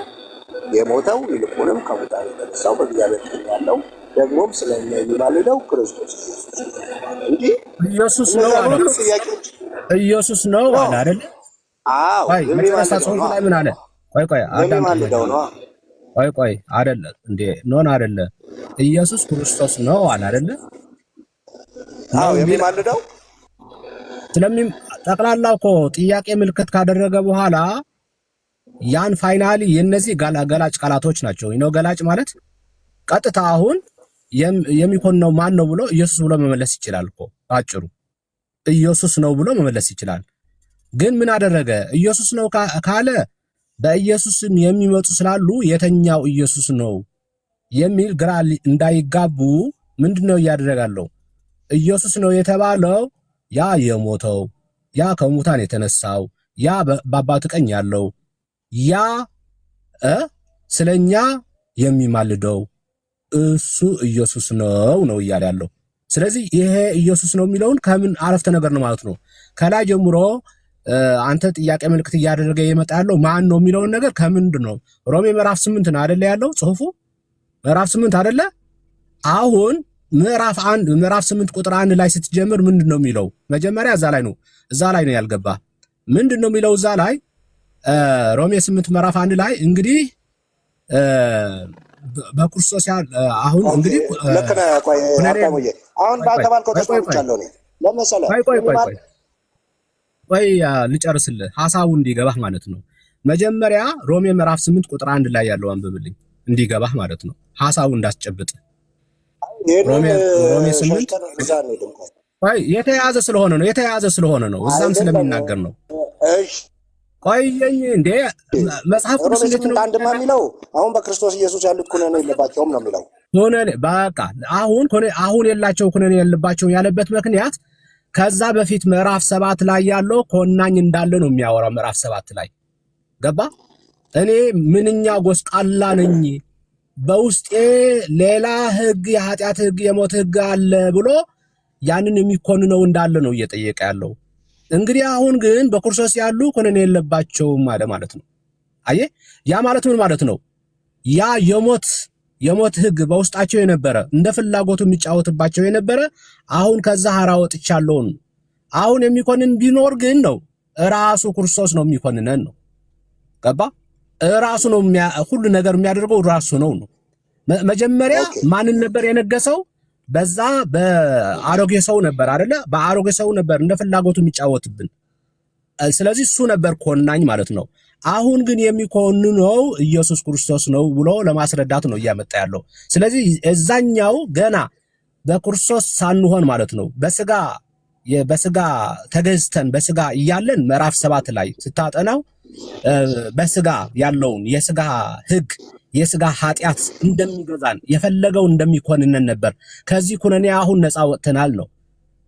የሞተው ይልቁንም ከሙታን የተነሳው በእግዚአብሔር ቀኝ ያለው ደግሞም ስለኛ የሚማልደው ክርስቶስ እንጂ ኢየሱስ ነው አለ አይደል? አዎ። መጨረሻ ጽሑፍ ላይ ምን አለ? ቆይ የሚማልደው ነው። ቆይ አይደለ እንዴ? ኖን አይደለ? ኢየሱስ ክርስቶስ ነው አለ አይደለ? አዎ የሚማልደው ጠቅላላው እኮ ጥያቄ ምልክት ካደረገ በኋላ ያን ፋይናሊ የነዚህ ገላጭ ቃላቶች ናቸው። ነው ገላጭ ማለት ቀጥታ አሁን የሚኮነው ማን ነው ብሎ ኢየሱስ ብሎ መመለስ ይችላል እኮ አጭሩ ኢየሱስ ነው ብሎ መመለስ ይችላል። ግን ምን አደረገ? ኢየሱስ ነው ካለ በኢየሱስም የሚመጡ ስላሉ የተኛው ኢየሱስ ነው የሚል ግራ እንዳይጋቡ ምንድነው እያደረጋለው? ኢየሱስ ነው የተባለው ያ የሞተው ያ ከሙታን የተነሳው ያ በአባት ቀኝ ያለው ያ ስለኛ የሚማልደው እሱ ኢየሱስ ነው እያለ ያለው። ስለዚህ ይሄ ኢየሱስ ነው የሚለውን ከምን አረፍተ ነገር ነው ማለት ነው? ከላይ ጀምሮ አንተ ጥያቄ ምልክት እያደረገ የመጣ ያለው ማን ነው የሚለውን ነገር ከምንድን ነው? ሮሜ ምዕራፍ 8 ነው አይደለ ያለው ጽሑፉ? ምዕራፍ 8 አይደለ? አሁን ምዕራፍ 8 ቁጥር 1 ላይ ስትጀምር ምንድነው የሚለው? መጀመሪያ እዛ ላይ ነው ያልገባ። ምንድነው የሚለው እዛ ላይ? ሮሜ 8 ምዕራፍ 1 ላይ እንግዲህ በክርስቶስ አሁን እንግዲህ አሁን ባልከባልከው ተስማምቻለሁ ነው ለመሰለህ። ቆይ ልጨርስልህ ሐሳቡ እንዲገባህ ማለት ነው። መጀመሪያ ሮሜ ምዕራፍ 8 ቁጥር 1 ላይ ያለው አንብብልኝ እንዲገባህ ማለት ነው። ሐሳቡ እንዳስጨብጥ ሮሜ 8 የተያዘ ስለሆነ ነው እዛም ስለሚናገር ነው። እሺ ቆየኝ እንዴ መጽሐፍ ቅዱስ እንዴት ነው አንድማ የሚለው? አሁን በክርስቶስ ኢየሱስ ያሉት ኩነኔ የለባቸውም ነው የሚለው። በቃ አሁን የላቸው ኩነኔ የለባቸው ያለበት ምክንያት ከዛ በፊት ምዕራፍ 7 ላይ ያለው ኮናኝ እንዳለ ነው የሚያወራው። ምዕራፍ 7 ላይ ገባ? እኔ ምንኛ ጎስቋላ ነኝ፣ በውስጤ ሌላ ሕግ የኃጢአት ሕግ የሞት ሕግ አለ ብሎ ያንን የሚኮንነው እንዳለ ነው እየጠየቀ ያለው። እንግዲህ አሁን ግን በክርስቶስ ያሉ ኩነኔ የለባቸውም ማለት ነው። አየህ፣ ያ ማለት ምን ማለት ነው? ያ የሞት ሕግ በውስጣቸው የነበረ እንደ ፍላጎቱ የሚጫወትባቸው የነበረ አሁን ከዛ ሐራ ወጥቻለሁ። አሁን የሚኮንን ቢኖር ግን ነው ራሱ ክርስቶስ ነው የሚኮንነን ነው። ገባ? ራሱ ነው ሁሉ ነገር የሚያደርገው ራሱ ነው። መጀመሪያ ማንን ነበር የነገሰው? በዛ በአሮጌ ሰው ነበር አይደለ? በአሮጌ ሰው ነበር እንደ ፍላጎቱ የሚጫወትብን። ስለዚህ እሱ ነበር ኮናኝ ማለት ነው። አሁን ግን የሚኮንነው ኢየሱስ ክርስቶስ ነው ብሎ ለማስረዳት ነው እያመጣ ያለው። ስለዚህ እዛኛው ገና በክርስቶስ ሳንሆን ማለት ነው በስጋ ተገዝተን በስጋ እያለን ምዕራፍ 7 ላይ ስታጠናው በስጋ ያለውን የስጋ ህግ የስጋ ኃጢአት እንደሚገዛን የፈለገው እንደሚኮንነን ነበር። ከዚህ ኩነኔ አሁን ነፃ ወጥተናል ነው።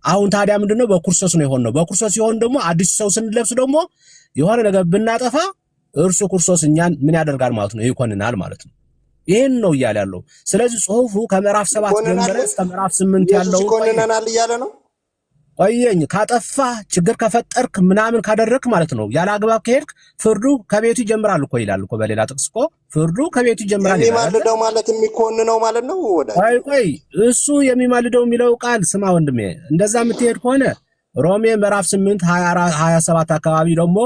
አሁን ታዲያ ምንድነው? በክርስቶስ ነው የሆነው። በክርስቶስ ሲሆን ደግሞ አዲስ ሰው ስንለብስ ደግሞ የሆነ ነገር ብናጠፋ እርሱ ክርስቶስ እኛን ምን ያደርጋል ማለት ነው? ይኮንናል ማለት ነው። ይሄን ነው እያለ ያለው። ስለዚህ ጽሁፉ ከምዕራፍ 7 ጀምሮ እስከ ምዕራፍ 8 ያለው ይኮንናል እያለ ነው። ቆየኝ ካጠፋ ችግር ከፈጠርክ ምናምን ካደረክ ማለት ነው ያለ አግባብ ከሄድክ ፍርዱ ከቤቱ ይጀምራል እኮ ይላል እኮ በሌላ ጥቅስ እኮ ፍርዱ ከቤቱ ይጀምራል ይላል። የሚማልደው ማለት የሚኮንነው ማለት ነው። ቆይ እሱ የሚማልደው የሚለው ቃል ስማ ወንድሜ፣ እንደዛ የምትሄድ ከሆነ ሮሜ ምዕራፍ 8 24 27 አካባቢ ደግሞ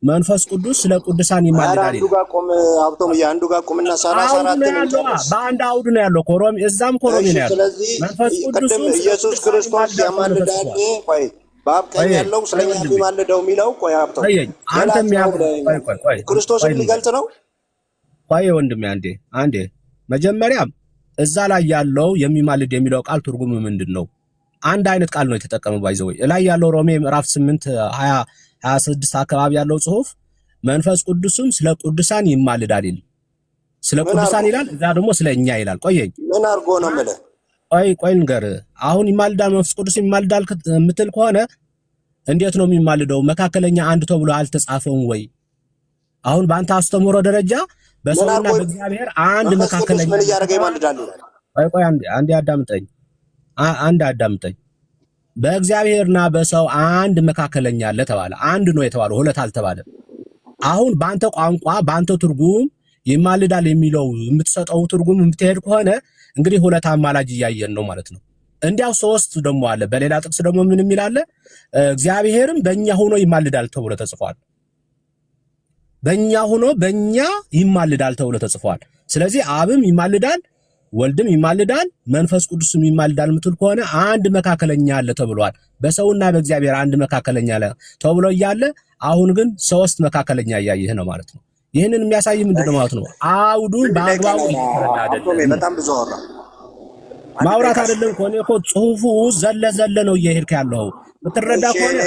መንፈስ ቅዱስ ስለ ቅዱሳን ይማልዳል። አንዱ ጋር ቆም አብቶም አንዱ ጋር ቆምና 34 በአንድ አውድ ነው ያለው እኮ ሮሜ እዛም እኮ ሮሜ ነው ያለው። ስለዚህ መንፈስ ቅዱስ ኢየሱስ ክርስቶስ ያማልዳል። ቆይ በአብ ቀኝ ያለው ስለኛ የሚማልደው የሚለው ቆይ አብቶም አንተም ያው ቆይ ክርስቶስን ሊገልጽ ነው። ቆይ ወንድሜ አንዴ መጀመሪያም እዛ ላይ ያለው የሚማልድ የሚለው ቃል ትርጉሙ ምንድነው? አንድ አይነት ቃል ነው የተጠቀመው። ባይዘው ላይ ያለው ሮሜ ምዕራፍ 8 26 አካባቢ ያለው ጽሁፍ መንፈስ ቅዱስም ስለ ቅዱሳን ይማልዳል ይላል። ስለ ቅዱሳን ይላል፣ እዛ ደግሞ ስለኛ ይላል። ቆየኝ ምን አርጎ ነው ማለት? ቆይ ንገር። አሁን ይማልዳል መንፈስ ቅዱስ ይማልዳል የምትል ከሆነ እንዴት ነው የሚማልደው? መካከለኛ አንድ ተብሎ አልተጻፈውም ወይ? አሁን በአንተ አስተምሮ ደረጃ በሰውና በእግዚአብሔር አንድ መካከለኛ ምን እያደረገ ይማልዳል ይላል። ቆይ አንዴ አዳምጠኝ። በእግዚአብሔርና በሰው አንድ መካከለኛ አለ ተባለ። አንድ ነው የተባለው፣ ሁለት አልተባለም። አሁን በአንተ ቋንቋ በአንተ ትርጉም ይማልዳል የሚለው የምትሰጠው ትርጉም የምትሄድ ከሆነ እንግዲህ ሁለት አማላጅ እያየን ነው ማለት ነው። እንዲያው ሶስት ደግሞ አለ። በሌላ ጥቅስ ደግሞ ምን የሚል አለ? እግዚአብሔርም በእኛ ሆኖ ይማልዳል ተብሎ ተጽፏል። በእኛ ሆኖ በእኛ ይማልዳል ተብሎ ተጽፏል። ስለዚህ አብም ይማልዳል፣ ወልድም ይማልዳል፣ መንፈስ ቅዱስም ይማልዳል የምትል ከሆነ አንድ መካከለኛ አለ ተብሏል። በሰውና በእግዚአብሔር አንድ መካከለኛ አለ ተብሎ እያለ አሁን ግን ሶስት መካከለኛ እያየህ ነው ማለት ነው። ይህንን የሚያሳይ ምንድነው ማለት ነው? አውዱን በአግባቡ በጣም ብዙ አወራ ማውራት አይደለም ከሆነ እኮ ጽሁፉ ዘለ ነው እየሄድክ ያለው ብትረዳ ከሆነ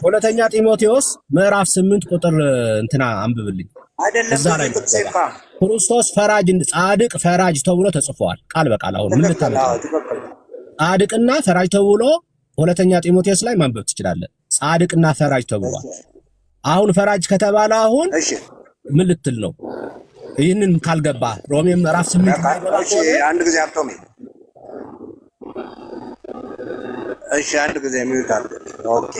ሁለተኛ ጢሞቴዎስ ምዕራፍ 8 ቁጥር እንትና አንብብልኝ። እዛ ላይ ክርስቶስ ፈራጅ ጻድቅ ፈራጅ ተብሎ ተጽፏል ቃል በቃል። አሁን ምን ልታመጣ ጻድቅና ፈራጅ ተብሎ ሁለተኛ ጢሞቴዎስ ላይ ማንበብ ትችላለህ። ጻድቅና ፈራጅ ተብሏል። አሁን ፈራጅ ከተባለ አሁን ምን ልትል ነው? ይህንን ካልገባ ሮሜ ምዕራፍ 8 አንድ ጊዜ አብቶሜ አንድ ጊዜ ሚውታል። ኦኬ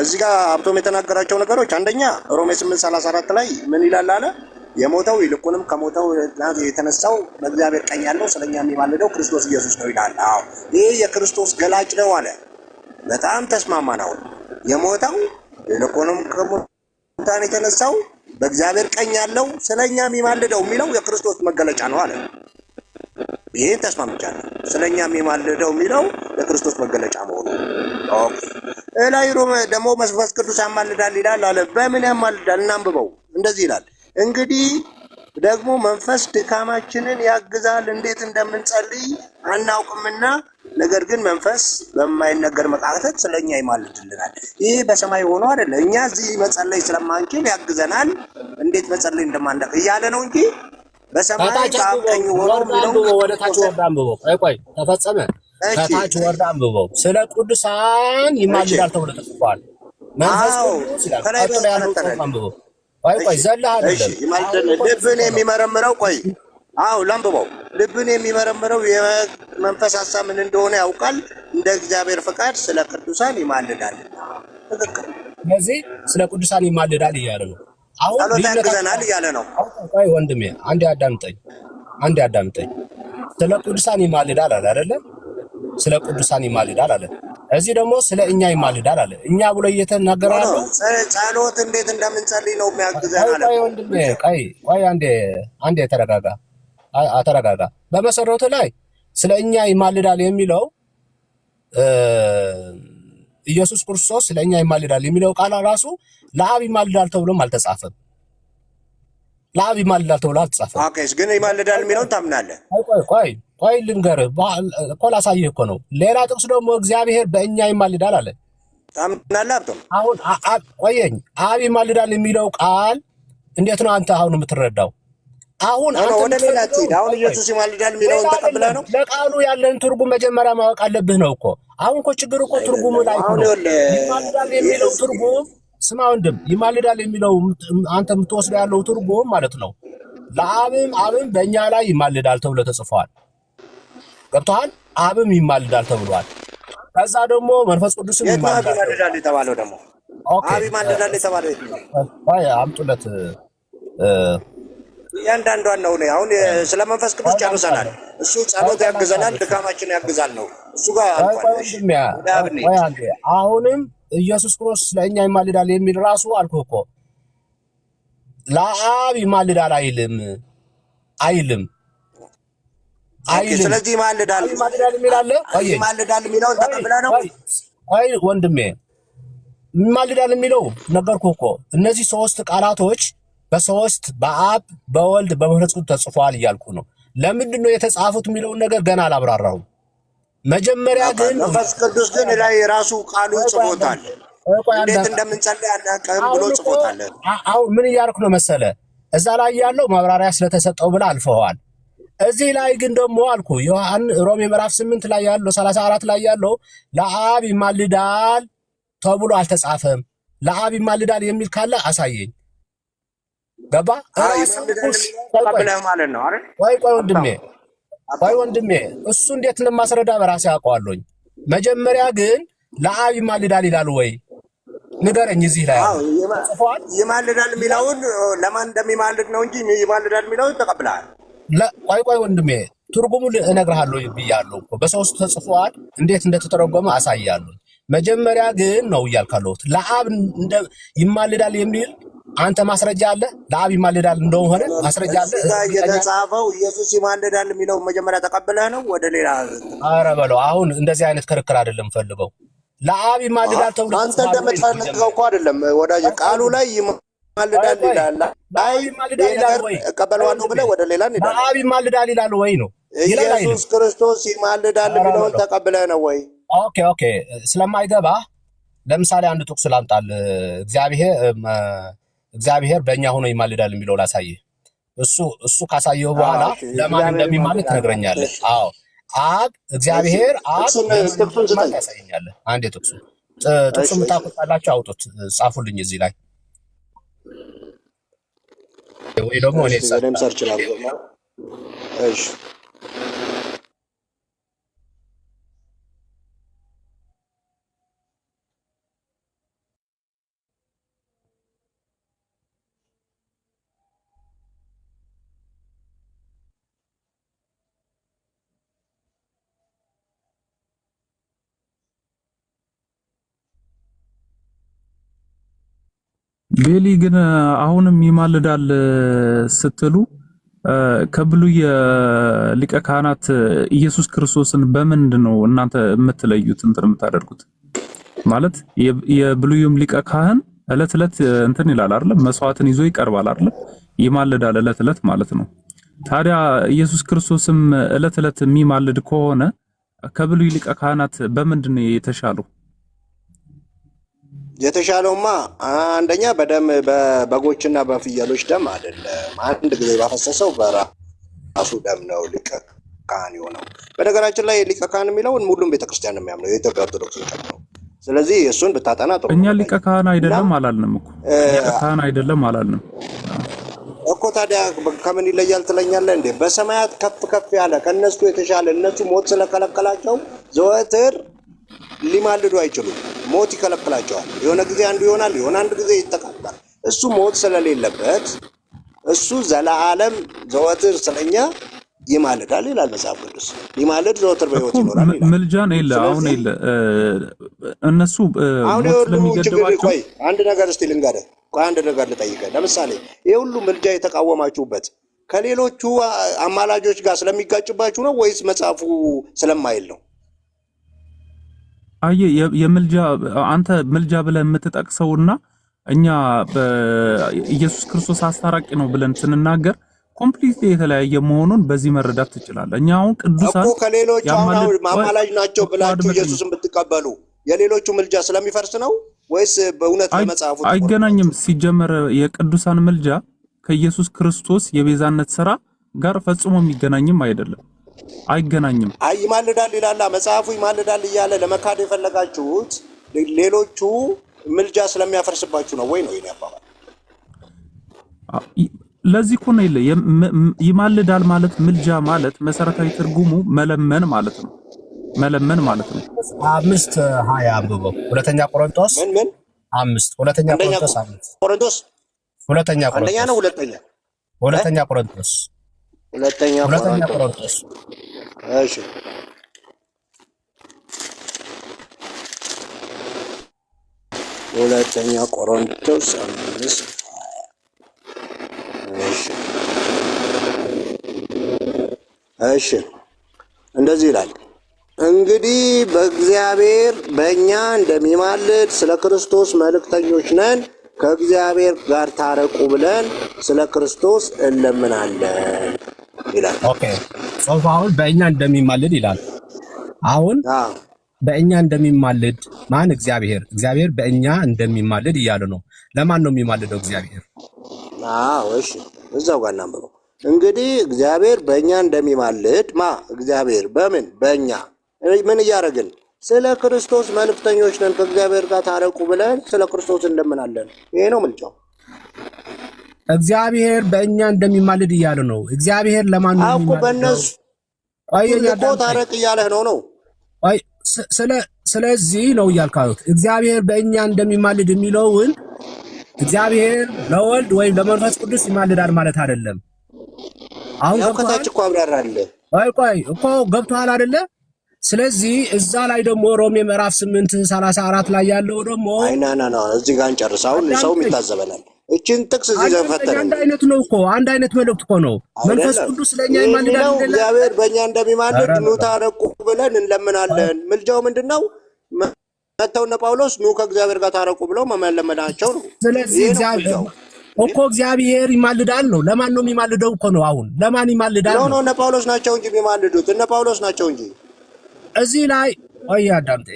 እዚህ ጋር አብቶም የተናገራቸው ነገሮች አንደኛ ሮሜ 8:34 ላይ ምን ይላል አለ? የሞተው ይልቁንም ከሞተው የተነሳው በእግዚአብሔር ቀኝ ያለው ስለኛ የሚማልደው ክርስቶስ ኢየሱስ ነው ይላል። አዎ ይሄ የክርስቶስ ገላጭ ነው አለ። በጣም ተስማማን። አሁን የሞተው ይልቁንም ከሞታን የተነሳው በእግዚአብሔር ቀኝ ያለው ስለኛ የሚማልደው የሚለው የክርስቶስ መገለጫ ነው አለ። ይሄ ተስማምቻለሁ። ስለኛ የሚማልደው የሚለው የክርስቶስ መገለጫ መሆኑ። ኦኬ ላይ ሮሜ ደግሞ መንፈስ ቅዱስ ያማልዳል ይላል አለ። በምን ያማልዳል? እናንብበው። እንደዚህ ይላል፣ እንግዲህ ደግሞ መንፈስ ድካማችንን ያግዛል፣ እንዴት እንደምንጸልይ አናውቅምና፣ ነገር ግን መንፈስ በማይነገር መቃተት ስለኛ ይማልድልናል። ይሄ በሰማይ ሆኖ አይደለ፣ እኛ እዚህ መጸለይ ስለማንችል ያግዘናል፣ እንዴት መጸለይ እንደማናውቅ እያለ ነው እንጂ በሰማይ ታቀኝ ሆኖ ነው። ወደ ታች ወርዳ አንብበው። ቆይ ተፈጸመ። ከታች ወርዳ አንብበው። ስለ ቅዱሳን ይማልዳል ተብሎ ተጽፏል። መንፈስ ቅዱስ ይላል። ቀጥሎ ያለው አንብበው። ቆይ ዘለህ አይደለም ይማልዳል። ልብን የሚመረምረው ላንብበው። ልብን የሚመረምረው የመንፈስ ሐሳብ ምን እንደሆነ ያውቃል፣ እንደ እግዚአብሔር ፈቃድ ስለ ቅዱሳን ይማልዳል። ትክክል። ስለዚህ ስለ ቅዱሳን ይማልዳል እያለ ነው። አሁን ይለከናል እያለ ነው። ቆይ ወንድሜ አንዴ አዳምጠኝ። ስለ ቅዱሳን ይማልዳል አለ አይደለ? ስለ ቅዱሳን ይማልዳል አለ። እዚህ ደግሞ ስለ እኛ ይማልዳል አለ። እኛ ብሎ እየተናገረ ያለው ጸሎት እንዴት እንደምንጸልይ ነው የሚያግዘን አለ። ቆይ ወንድሜ ቆይ አንዴ ተረጋጋ። በመሰረቱ ላይ ስለ እኛ ይማልዳል የሚለው ኢየሱስ ክርስቶስ ስለ እኛ ይማልዳል የሚለው ቃል ራሱ ለአብ ይማልዳል ተብሎም አልተጻፈም። ለአብ ይማልዳል ተብሎ አልተጻፈም። ኦኬ ግን ይማልዳል የሚለውን ታምናለህ? ቆይ ልንገርህ እኮ ላሳይህ እኮ ነው። ሌላ ጥቅስ ደግሞ እግዚአብሔር በእኛ ይማልዳል አለ። ታምናለህ? አሁን ቆየኝ። አብ ይማልዳል የሚለው ቃል እንዴት ነው አንተ አሁን የምትረዳው? አሁን ወደ ሌላ ትሄድ። አሁን ኢየሱስ ይማልዳል የሚለውን ተቀብለህ ነው? ለቃሉ ያለን ትርጉም መጀመሪያ ማወቅ አለብህ ነው እኮ። አሁን እኮ ችግር እኮ ትርጉሙ ላይ ነው። ይማልዳል የሚለው ትርጉም ስማ ወንድም፣ ይማልዳል የሚለው አንተ የምትወስደው ያለው ትርጉም ማለት ነው አብም በእኛ ላይ ይማልዳል ተብሎ ተጽፏል። ገብቶሃል? አብም ይማልዳል ተብሏል። ከዛ ደግሞ መንፈስ ቅዱስም ይማልዳል የተባለው ደግሞ አብ ይማልዳል የተባለው አምጡለት። እያንዳንዷን ነው። አሁን ስለ መንፈስ ቅዱስ ጨርሰናል። እሱ ጸሎት ያግዘናል፣ ድካማችን ያግዛል ነው እሱ ጋር አሁንም ኢየሱስ ክርስቶስ ለእኛ ይማልዳል የሚል ራሱ አልኩህ እኮ ለአብ ይማልዳል አይልም። ስለዚህ ይማልዳል የሚል አለ። ይማልዳል የሚለውን ተቀብለህ ነው? ቆይ ወንድሜ፣ ይማልዳል የሚለው ነገርኩህ እኮ እነዚህ ሶስት ቃላቶች በሶስት በአብ በወልድ በመንፈስ ቅዱስ ተጽፏል እያልኩ ነው። ለምንድን ነው የተጻፉት የሚለውን ነገር ገና አላብራራሁም። መጀመሪያ ግን መንፈስ ቅዱስ ግን ላይ ራሱ ቃሉ ጽፎታል። እንዴት እንደምንጸልይ አናውቅም ብሎ ጽፎታል። አሁን ምን እያልኩ ነው መሰለ፣ እዛ ላይ ያለው ማብራሪያ ስለተሰጠው ብለህ አልፈዋል። እዚህ ላይ ግን ደግሞ አልኩ ሮሜ ምዕራፍ 8 ላይ ያለው 34 ላይ ያለው ለአብ ይማልዳል ተብሎ አልተጻፈም። ለአብ ይማልዳል የሚል ካለ አሳየኝ። ገባ? ማለት ነው አይደል? ቆይ ወንድሜ እሱ እንዴት እንደማስረዳ በራሴ አውቀዋለሁኝ። መጀመሪያ ግን ለአብ ይማልዳል ይላል ወይ ንገረኝ። እዚህ ላይ ይማልዳል የሚለውን ለማን እንደሚማልድ ነው እንጂ ይማልዳል የሚለውን ተቀብለሃል? ቆይ ወንድሜ ትርጉሙ እነግርሃለሁ ብያለሁ እኮ በሶስቱ ተጽፏል። እንዴት እንደተተረጎመ አሳያለሁ። መጀመሪያ ግን ነው እያልካለሁት ለአብ ይማልዳል የሚል አንተ ማስረጃ አለ? ለአብ ይማልዳል እንደሆነ ማስረጃ አለ? የተጻፈው ኢየሱስ ይማልዳል የሚለው መጀመሪያ ተቀብለህ ነው ወደ ሌላ? ኧረ በለው አሁን እንደዚህ አይነት ክርክር አይደለም ፈልገው። ለአብ ይማልዳል ተብሎ አንተ እንደምትፈልገው እኮ አይደለም ወዳጅ። ቃሉ ላይ ይማልዳል ይላል። ይማልዳል ወይ እቀበለዋለሁ ብለህ ወደ ሌላ እንሄዳለን። ለአብ ይማልዳል ይላል ወይ ነው? ኢየሱስ ክርስቶስ ይማልዳል የሚለውን ተቀብለህ ነው ወይ? ኦኬ ስለማይገባ ለምሳሌ አንድ ጥቅስ ላምጣል። እግዚአብሔር በእኛ ሆኖ ይማልዳል የሚለው ላሳይህ። እሱ ካሳየው በኋላ ለማን እንደሚማልድ ትነግረኛለህ። አዎ አብ እግዚአብሔር ጥቅሱን ያሳየኛለህ። አንዴ ጥቅሱ የምታውቁታላችሁ አውጡት፣ ጻፉልኝ እዚህ ላይ ወይ ደግሞ እኔ ሰርች ላድርግ። እሺ ቤሊ ግን አሁንም ይማልዳል ስትሉ ከብሉይ ሊቀ ካህናት ኢየሱስ ክርስቶስን በምንድን ነው እናንተ የምትለዩት እንትን የምታደርጉት? ማለት የብሉይም ሊቀ ካህን እለት እለት እንትን ይላል አይደል? መስዋዕትን ይዞ ይቀርባል አይደል? ይማልዳል እለት እለት ማለት ነው። ታዲያ ኢየሱስ ክርስቶስም እለት እለት የሚማልድ ከሆነ ከብሉይ ሊቀ ካህናት በምንድን ነው የተሻለው? የተሻለውማ አንደኛ በደም በበጎችና በፍየሎች ደም አይደለም። አንድ ጊዜ ባፈሰሰው በራሱ ደም ነው ሊቀ ካህን የሆነው። በነገራችን ላይ ሊቀ ካህን የሚለውን ሁሉም ቤተክርስቲያን ነው የሚያምነው፣ የኢትዮጵያ ኦርቶዶክስ ነው። ስለዚህ እሱን ብታጠና ጥሩ። እኛ ሊቀ ካህን አይደለም አላልንም እኮ ሊቀ ካህን አይደለም አላልንም እኮ። ታዲያ ከምን ይለያል ትለኛለህ እንዴ? በሰማያት ከፍ ከፍ ያለ ከነሱ የተሻለ እነሱ ሞት ስለከለከላቸው ዘወትር ሊማልዱ አይችሉም። ሞት ይከለክላቸዋል። የሆነ ጊዜ አንዱ ይሆናል፣ የሆነ አንድ ጊዜ ይተካከላል። እሱ ሞት ስለሌለበት እሱ ዘላለም ዘወትር ስለኛ ይማልዳል ይላል መጽሐፍ ቅዱስ። ይማልድ ዘወትር በሕይወት ይኖራል ይላል። ምልጃን የለ አሁን የለ እነሱ ሞት ስለሚገድባቸው። ቆይ አንድ ነገር እስቲ ልንገርህ፣ ቆይ አንድ ነገር ልጠይቅህ። ለምሳሌ ይሄ ሁሉ ምልጃ የተቃወማችሁበት ከሌሎቹ አማላጆች ጋር ስለሚጋጭባችሁ ነው ወይስ መጽሐፉ ስለማይል ነው? አየ የምልጃ አንተ ምልጃ ብለን የምትጠቅሰውና እኛ በኢየሱስ ክርስቶስ አስታራቂ ነው ብለን ስንናገር ኮምፕሊት የተለያየ መሆኑን በዚህ መረዳት ትችላለህ። እኛ አሁን ቅዱሳን እኮ ከሌሎቹ አሁን ማማላጅ ናቸው ብላችሁ ኢየሱስን ብትቀበሉ የሌሎቹ ምልጃ ስለሚፈርስ ነው ወይስ በእውነት ለመጽሐፉ አይገናኝም? ሲጀመር የቅዱሳን ምልጃ ከኢየሱስ ክርስቶስ የቤዛነት ሥራ ጋር ፈጽሞ የሚገናኝም አይደለም። አይገናኝም። ይማልዳል ይላል መጽሐፉ። ይማልዳል እያለ ለመካድ የፈለጋችሁት ሌሎቹ ምልጃ ስለሚያፈርስባችሁ ነው ወይ ነው ይባባል? ለዚህ እኮ ነው ይማልዳል ማለት ምልጃ ማለት መሰረታዊ ትርጉሙ መለመን ማለት ነው። መለመን ማለት ነው። 5:20 አንብበው። ሁለተኛ ቆሮንቶስ ምን 5 ሁለተኛ ቆሮንቶስ 5 ቆሮንቶስ ሁለተኛ ቆሮንቶስ አንደኛ ነው ሁለተኛ ሁለተኛ ቆሮንቶስ ሁለተኛ ቆሮንቶስ እሺ ሁለተኛ ቆሮንቶስ 5 እሺ እንደዚህ ይላል። እንግዲህ በእግዚአብሔር በእኛ እንደሚማልድ ስለ ክርስቶስ መልእክተኞች ነን፣ ከእግዚአብሔር ጋር ታረቁ ብለን ስለ ክርስቶስ እንለምናለን ይላል። ኦኬ ጽሑፍ አሁን በእኛ እንደሚማልድ ይላል። አሁን በእኛ እንደሚማልድ ማን? እግዚአብሔር። እግዚአብሔር በእኛ እንደሚማልድ እያለ ነው። ለማን ነው የሚማልደው እግዚአብሔር? እሺ እዛው ጋር እናንብበው። እንግዲህ እግዚአብሔር በእኛ እንደሚማልድ እግዚአብሔር በምን? በእኛ ምን እያደረግን? ስለ ክርስቶስ መልእክተኞች ነን፣ ከእግዚአብሔር ጋር ታረቁ ብለን ስለ ክርስቶስ እንለምናለን። ይሄ ነው ምልጫው። እግዚአብሔር በእኛ እንደሚማልድ እያለ ነው። እግዚአብሔር ለማን ነው የሚማልደው? በእነሱ እኮ ታረቅ እያለህ ነው። ስለዚህ ነው እያልካሉት እግዚአብሔር በእኛ እንደሚማልድ የሚለውን እግዚአብሔር ለወልድ ወይም ለመንፈስ ቅዱስ ይማልዳል ማለት አይደለም። አሁን ከታች እኮ አብራራለህ። ቆይ እኮ ገብቶሃል አይደለ? ስለዚህ እዛ ላይ ደግሞ ሮሜ ምዕራፍ 8:34 ላይ ያለው ደግሞ ና እዚህ ጋር እንጨርስ። አሁን ሰውም ይታዘበናል። እቺን ጥቅስ እዚህ ዘፈተነ አንድ አይነት ነው እኮ አንድ አይነት መልእክት እኮ ነው። መንፈስ ቅዱስ ለኛ ይማልዳል አይደለ? እግዚአብሔር በእኛ እንደሚማልድ ኑ ታረቁ ብለን እንለምናለን። ምልጃው ምንድነው? መተውነ ጳውሎስ ኑ ከእግዚአብሔር ጋር ታረቁ ብለው መለመናቸው ነው። ስለዚህ እግዚአብሔር ይማልዳል ነው። ለማን ነው የሚማልደው እኮ ነው። አሁን ለማን ይማልዳል ነው? እነ ጳውሎስ ናቸው እንጂ የሚማልዱት እነ ጳውሎስ ናቸው እንጂ እዚህ ላይ አዳምጥ።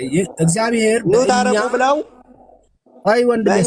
እግዚአብሔር ኑ ታረቁ ብለው ወንድሜ